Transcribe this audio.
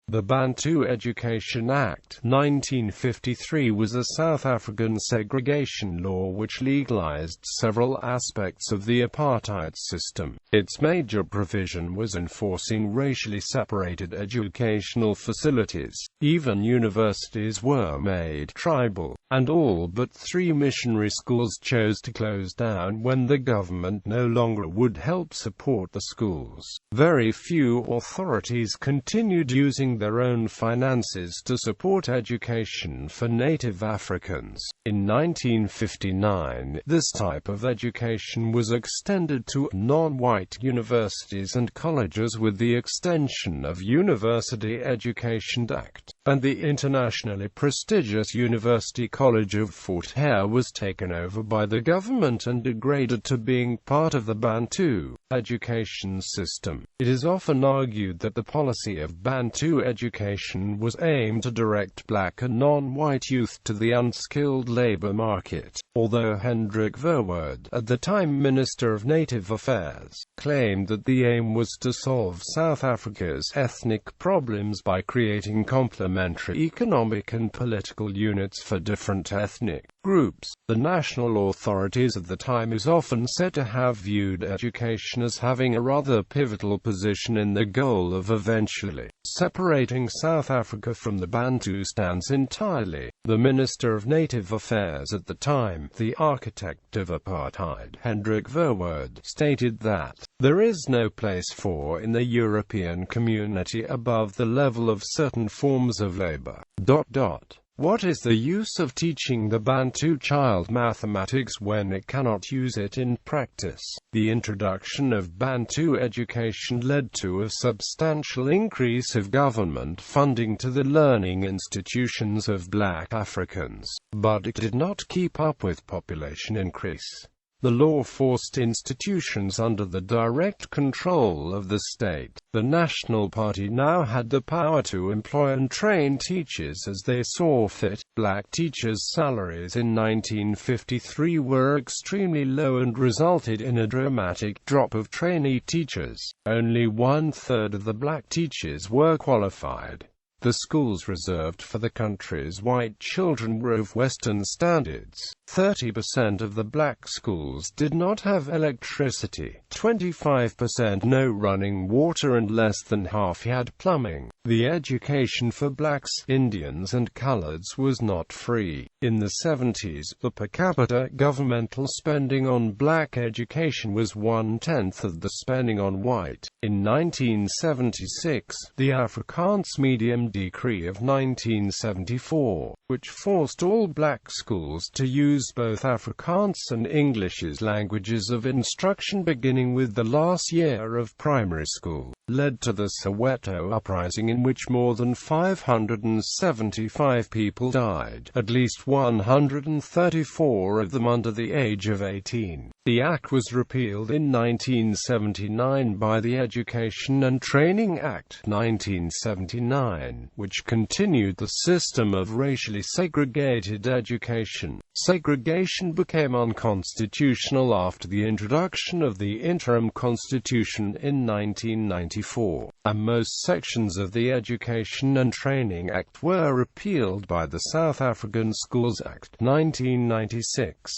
The Bantu Education Act, 1953 was a South African segregation law which legalized several aspects of the apartheid system. Its major provision was enforcing racially separated educational facilities. Even universities were made tribal, and all but 3 missionary schools chose to close down when the government no longer would help support the schools. Very few authorities continued using their own finances to support education for native Africans. In 1959, this type of education was extended to non-white universities and colleges with the extension of University Education Act, and the internationally prestigious University College of Fort Hare was taken over by the government and degraded to being part of the Bantu education system. It is often argued that the policy of Bantu education was aimed to direct black and non-white youth to the unskilled labor market, although Hendrik Verwoerd, at the time Minister of Native Affairs, claimed that the aim was to solve South Africa's ethnic problems by creating complementary economic and political units for different ethnic groups. The national authorities at the time is often said to have viewed education as having a rather pivotal position in the goal of eventually separating South Africa from the Bantustans entirely. The Minister of Native Affairs at the time, the architect of apartheid, Hendrik Verwoerd, stated that there is no place for in the European community above the level of certain forms of labor. What is the use of teaching the Bantu child mathematics when it cannot use it in practice? The introduction of Bantu education led to a substantial increase of government funding to the learning institutions of black Africans, but it did not keep up with population increase. The law forced institutions under the direct control of the state. The National Party now had the power to employ and train teachers as they saw fit. Black teachers' salaries in 1953 were extremely low and resulted in a dramatic drop of trainee teachers. Only 1/3 of the black teachers were qualified. The schools reserved for the country's white children were of Western standards. 30% of the black schools did not have electricity, 25% no running water, and less than half had plumbing. The education for blacks, Indians and coloreds was not free. In the 70s, the per capita governmental spending on black education was 1/10 of the spending on white. In 1976, the Afrikaans Medium Decree of 1974, which forced all black schools to use both Afrikaans and English as languages of instruction beginning with the last year of primary school, led to the Soweto uprising, in which more than 575 people died, at least 134 of them under the age of 18. The act was repealed in 1979 by the Education and Training Act, 1979, which continued the system of racially segregated education. Segregation became unconstitutional after the introduction of the interim constitution in 1994, and most sections of the Education and Training Act were repealed by the South African Schools Act, 1996.